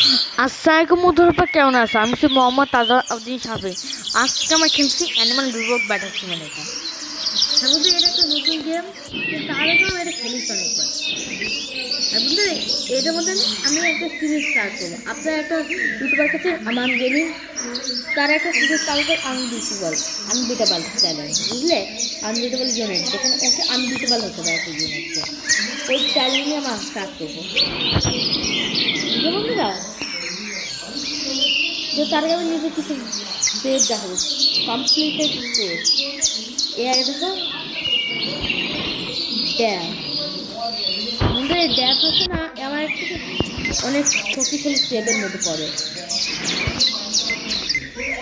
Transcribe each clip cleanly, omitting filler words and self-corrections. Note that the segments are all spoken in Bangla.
আসসালামাইকুম বন্ধুরা, কেমন আছো? আমি হচ্ছে মোহাম্মদ তাজউদ্দিন সাফি। আজকে আমরা খেলছি অ্যানিমাল রিভোক ব্যাটল সিমুলেটর। বন্ধু, এটা একটা নতুন গেম, কিন্তু তার আগে আমি এটা খেলিস অনেকবার। আর বন্ধু, এটার মধ্যে আমি একটা সিরিজ স্টার্ট করবো। আপনার একটা ইউটিউবার কাছে আমার গেমিং, তার একটা সিরিজ চালু করে আনবিটেবল চ্যালেঞ্জ, বুঝলে? আনবিটেবল ইউনিট, যেখানে ওকে আনবিটেবল হতে পারে একটা ইউনিটকে। ওই চ্যালেঞ্জ নিয়ে আমরা স্টার্ট করবো, বুঝলে বন্ধুরা? তো তার আগে আমি নিজে কিছু সেভ দেখাবো, কমপ্লিটেড সেভ। এর আগে দেখো ড্যাম, বন্ধু এই ড্যাম হচ্ছে না আমার একটু অনেক শক্তিশালী সেভের মধ্যে পড়ে।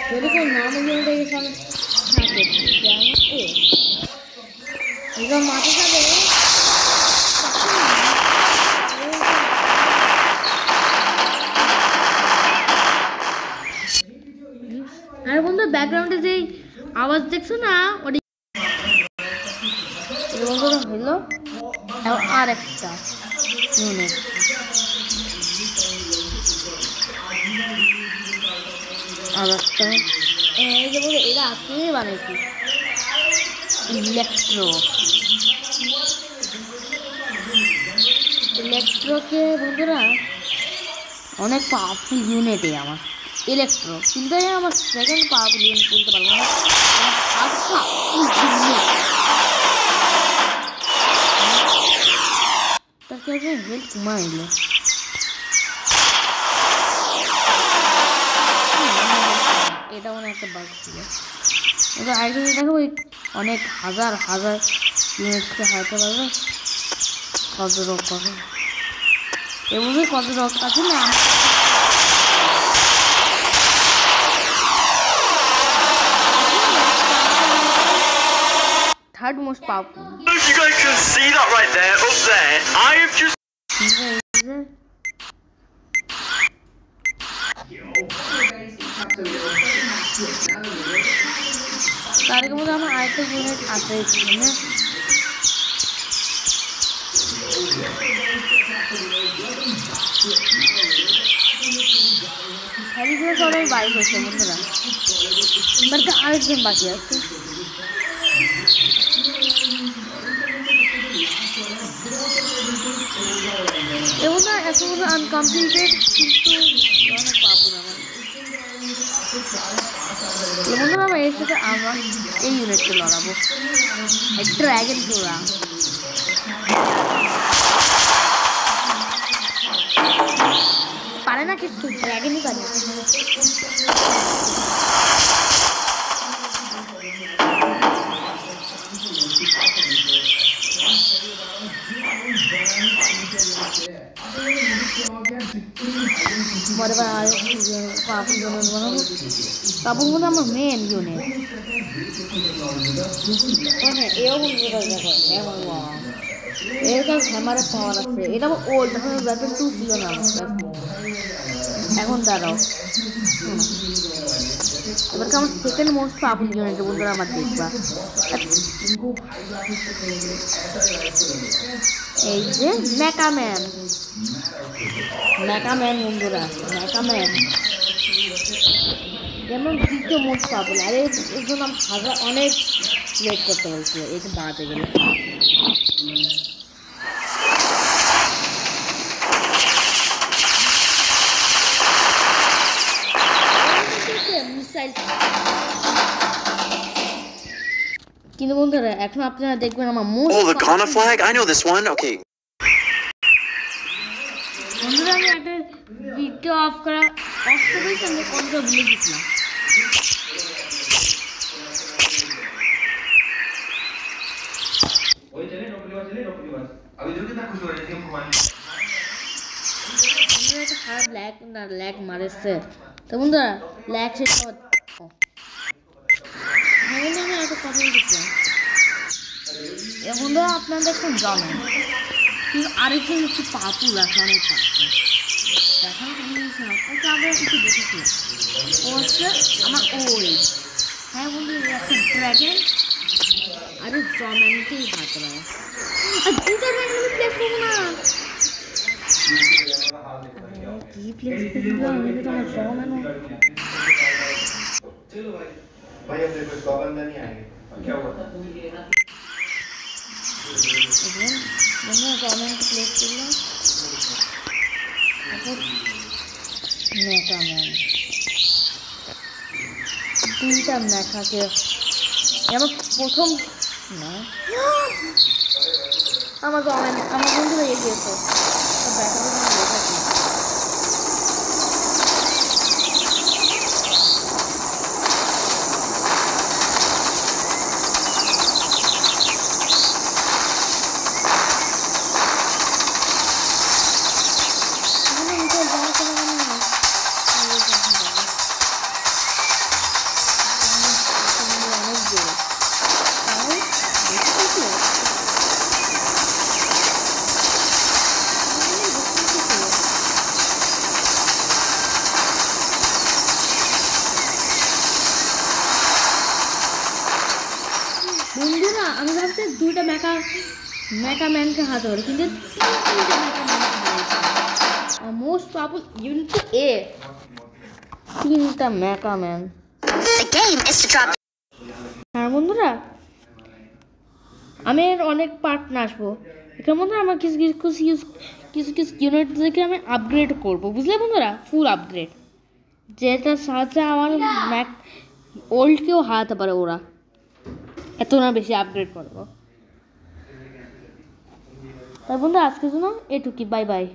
যদি কোনো নাম ইউনিটে এখানে থাকে ড্যাম এবার মাঠে যাবে। আর বন্ধু, ব্যাকগ্রাউন্ডে যেই আওয়াজ দেখছো না, ওটা বন্ধুরা হইলো আর একটা ইউনিট। আর একটা এই যে বলে এরা আজকেই বানাইছি ইলেকট্রোকে বন্ধুরা অনেক পাওয়ারফুল ইউনিট আমার ইলেকট্রো, কিন্তু আমার সেকেন্ড পাওয়ারফুল ইউনিট বলতে পারবো না। তাকে হেল্প কমাইলো, এটা মানে একটা বাগ ছিল। এবার আরেকটা দেখো, অনেক হাজার হাজার ইউনিটকে হারাতে পারবে। কত রক করে এভাবে কত রক আছে না। Third most powerful. You guys can see that right there, up there. I have just. তার আগে মধ্যে আমার আরেকটা ইউনিট আছে এখানে। খেলিগুলো সবাই বাইক হচ্ছে বন্ধুরা, বাট আরেকজন বাকি আছে। এবং না এখন আনকমপ্লিটেড, কিন্তু অনেক পাবো আমার বন্ধুরা। আমার এর সাথে আমরা এই ইউনিটকে লড়াবো, ড্র্যাগন ঘোড়া। পারে না কিছু, ড্র্যাগনই পারে। পরে আর পাপু ইউনিট বানাবো। পাপু মনে আমার মেন ইউনিট। হ্যাঁ, এও বন্ধুরা দেখো এর কাছে হ্যামারের পাওয়ার আছে। এটা আমার ওল্ড, এখন ব্যাটল 2 ছিল না আমার কাছে। এখন দাঁড়াও, এবারকে আমার সেকেন্ড মোস্ট পাওয়ারফুল ইউনিট বন্ধুরা আমার দেখবা। এই যে ম্যাকাম্যান বন্ধুরা, ম্যাকাম্যান যেমন দ্বিতীয় মোস্ট পাওয়ারফুল। আর এর জন্য আমি অনেক ওয়েট করতে বলছি এটা বাড়াতে গেলে। কিন্তু বন্ধুরা এখন আপনারা দেখবেন আমার most Oh, the Ghana flag? I know this one. Okay. বন্ধুরা আমি একটা ভিডিও অফ করেছি, আমি অনটা ভুলে গেছিলাম। একটা খারাপ ল্যাগ মারেছে তো বন্ধুরা, ল্যাগ শেষ আমি একটা কথা বলতেছিলাম। বন্ধুরা আপনারা দেখছেন জমেন, কিন্তু আরেকজন হচ্ছে পাপুল আছে, অনেক পাপুল। দেখানো বলেছিলাম ওকে আমরা একটু দেখেছি, ও হচ্ছে আমার ওই। হ্যাঁ বন্ধু, একটা ড্র্যাগন আরে জমেনকেই হাতে পারে। আর দুটা ড্র্যাগন আমি প্লেস করবো না, কি रिप्लेस कर दिया मैंने तो मैं 100 मैंने चलो भाई अपने पे पाबंद नहीं आएंगे क्या हुआ मैंने कमेंट प्लेस किया मेका मैन तीनটা মেকাকে আমার প্রথম না আমার বন্ধুরা এগিয়েছে বন্ধুরা আমি ভাবছি দুইটা মেকা ম্যানকে হাতে ধরে কিন্তু মোস্ট পাওয়ারফুল ইউনিট তো এ তিনটা মেকা ম্যান হ্যাঁ বন্ধুরা আমি এর অনেক পার্ট না আসবো এখানে বন্ধুরা আমার কিছু ইউনিট থেকে আমি আপগ্রেড করবো বুঝলে বন্ধুরা ফুল আপগ্রেড যেটার সাহায্যে আমার ওল্ডকেও হারাতে পারে ওরা এত না বেশি আপগ্রেড করবো তাই বন্ধু আজকের জন্য এটুকুই বাই বাই